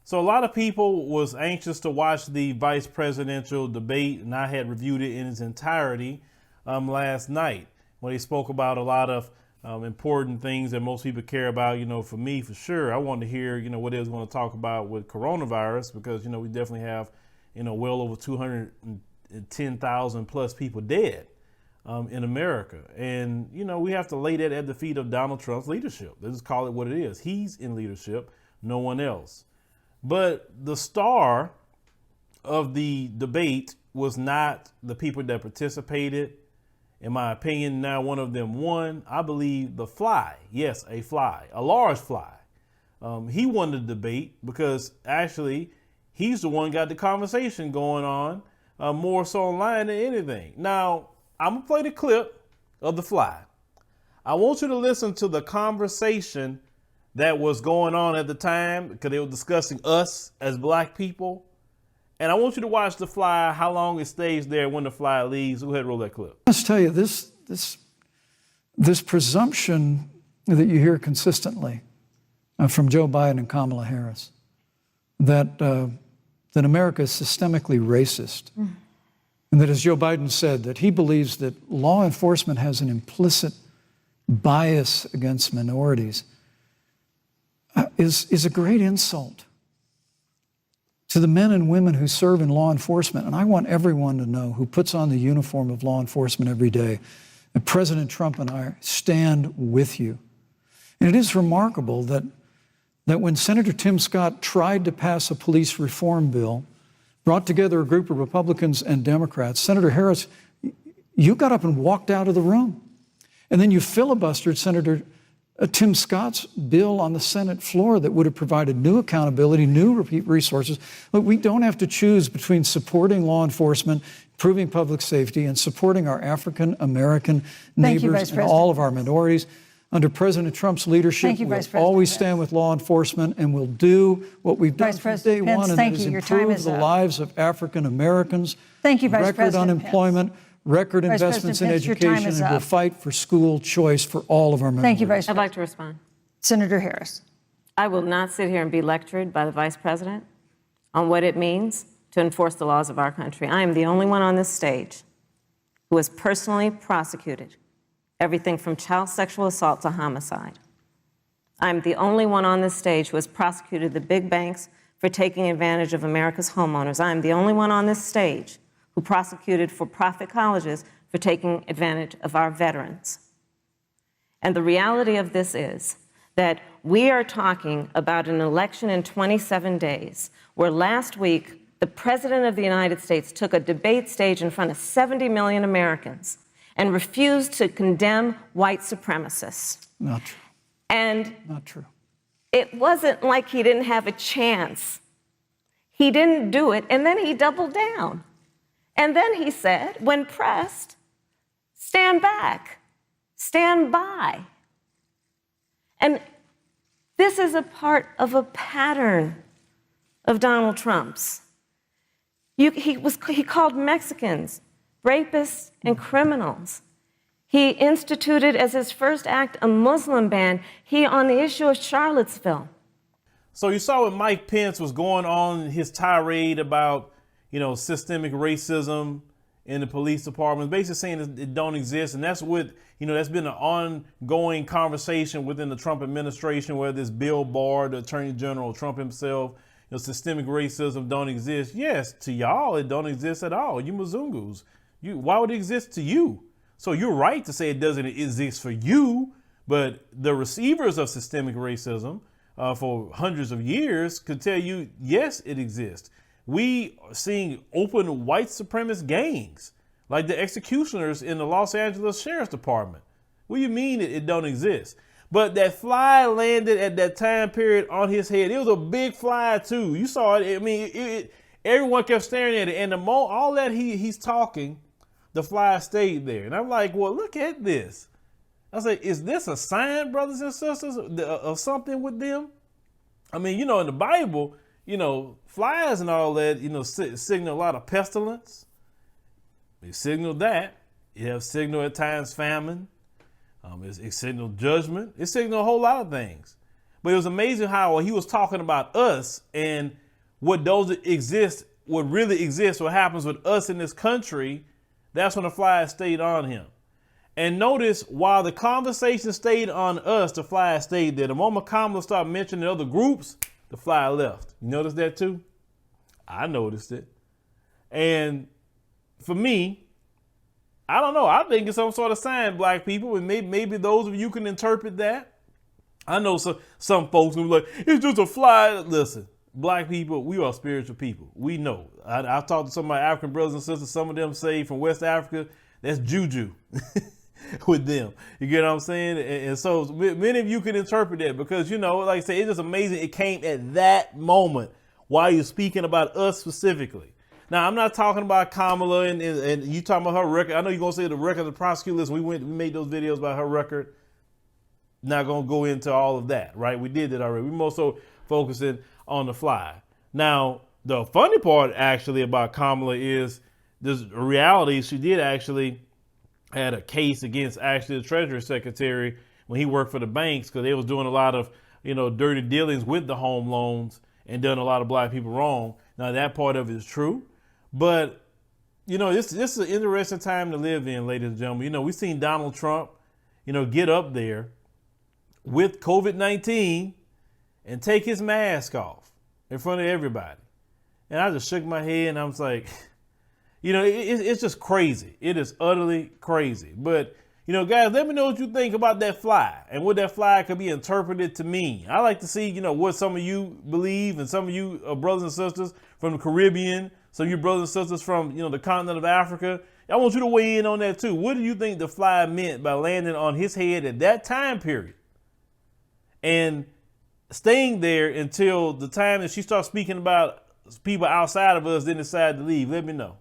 So a lot of people was anxious to watch the vice presidential debate, and I had reviewed it in its entirety last night when they spoke about a lot of important things that most people care about. For me, for sure, I wanted to hear, what they was going to talk about with coronavirus, because, we definitely have, well over 210,000 plus people dead in America. And, we have to lay that at the feet of Donald Trump's leadership. Let's just call it what it is. He's in leadership, no one else. But the star of the debate was not the people that participated. In my opinion, now one of them won. I believe the fly. Yes, a fly, a large fly. He won the debate because actually he's the one got the conversation going on more so online than anything. Now, I'm going to play the clip of the fly. I want you to listen to the conversation that was going on at the time, because they were discussing us as black people. And I want you to watch the fly, how long it stays there when the fly leaves. Go ahead and roll that clip. Let's tell you, this presumption that you hear consistently from Joe Biden and Kamala Harris, that America is systemically racist. And that, as Joe Biden said, that he believes that law enforcement has an implicit bias against minorities, is a great insult to the men and women who serve in law enforcement. And I want everyone to know, who puts on the uniform of law enforcement every day, that President Trump and I stand with you. And it is remarkable that when Senator Tim Scott tried to pass a police reform bill, brought together a group of Republicans and Democrats, Senator Harris, you got up and walked out of the room. And then you filibustered Senator Tim Scott's bill on the Senate floor that would have provided new accountability, new resources. But we don't have to choose between supporting law enforcement, improving public safety, and supporting our African American neighbors and all of our minorities. Under President Trump's leadership, we'll always stand with law enforcement, and we'll do what we've done from day one, and that is improve the lives of African Americans. Thank you, Vice Record unemployment, record investments in education, and we'll fight for school choice for all of our minorities. Thank you, Vice President. I'd like to respond. Senator Harris. I will not sit here and be lectured by the Vice President on what it means to enforce the laws of our country. I am the only one on this stage who has personally prosecuted everything from child sexual assault to homicide. I'm the only one on this stage who has prosecuted the big banks for taking advantage of America's homeowners. I'm the only one on this stage who prosecuted for-profit colleges for taking advantage of our veterans. And the reality of this is that we are talking about an election in 27 days, where last week the President of the United States took a debate stage in front of 70 million Americans and refused to condemn white supremacists. Not true. And not true. It wasn't like he didn't have a chance. He didn't do it, and then he doubled down. And then he said, when pressed, stand back, stand by. And this is a part of a pattern of Donald Trump's. He called Mexicans rapists and criminals. He instituted as his first act a Muslim ban. He on the issue of Charlottesville. So you saw what Mike Pence was going on, his tirade about, systemic racism in the police department, basically saying it don't exist. And that's what, that's been an ongoing conversation within the Trump administration, whether it's Bill Barr, the Attorney General, Trump himself. Systemic racism don't exist. Yes, to y'all, it don't exist at all. You Mzungus. Why would it exist to you? So you're right to say it doesn't exist for you, but the receivers of systemic racism for hundreds of years could tell you, yes, it exists. We are seeing open white supremacist gangs, like the executioners in the Los Angeles Sheriff's Department. What do you mean it don't exist? But that fly landed at that time period on his head. It was a big fly too. You saw it. I mean, everyone kept staring at it. And the moment all that he's talking, the fly stayed there. And I'm like, well, look at this. I was like, is this a sign, brothers and sisters, of something with them? I mean, in the Bible, flies and all that, signal a lot of pestilence. They signal that. You have signal at times famine. It signals judgment. It signals a whole lot of things. But it was amazing how he was talking about us and what those that exist, what really exists, what happens with us in this country. That's when the flag stayed on him. And notice, while the conversation stayed on us, the flag stayed there. The moment Kamala started mentioning other groups, the flag left. You notice that too? I noticed it. And for me, I don't know. I think it's some sort of sign, black people, and maybe those of you can interpret that. I know some folks who are like, it's just a fly. Listen, black people, we are spiritual people. We know. I've talked to some of my African brothers and sisters. Some of them say from West Africa, that's juju with them. You get what I'm saying? And so many of you can interpret that because, you know, like I say, it's just amazing. It came at that moment while you're speaking about us specifically. Now, I'm not talking about Kamala and you talking about her record. I know you're going to say the record of the prosecutor list. We made those videos about her record. Not going to go into all of that, right? We did that already. We more so focusing on the fly. Now, the funny part actually about Kamala is this reality. She did actually had a case against actually the Treasury Secretary when he worked for the banks because they was doing a lot of, you know, dirty dealings with the home loans and done a lot of black people wrong. Now, that part of it is true. But, you know, this is an interesting time to live in, ladies and gentlemen. You know, we've seen Donald Trump, you know, get up there with COVID-19 and take his mask off in front of everybody. And I just shook my head and I was like, you know, it's just crazy. It is utterly crazy. But, you know, guys, let me know what you think about that fly and what that fly could be interpreted to mean. I like to see, you know, what some of you believe and some of you brothers and sisters from the Caribbean, some of you brothers and sisters from, you know, the continent of Africa. I want you to weigh in on that too. What do you think the fly meant by landing on his head at that time period and staying there until the time that she starts speaking about people outside of us, then decide to leave? Let me know.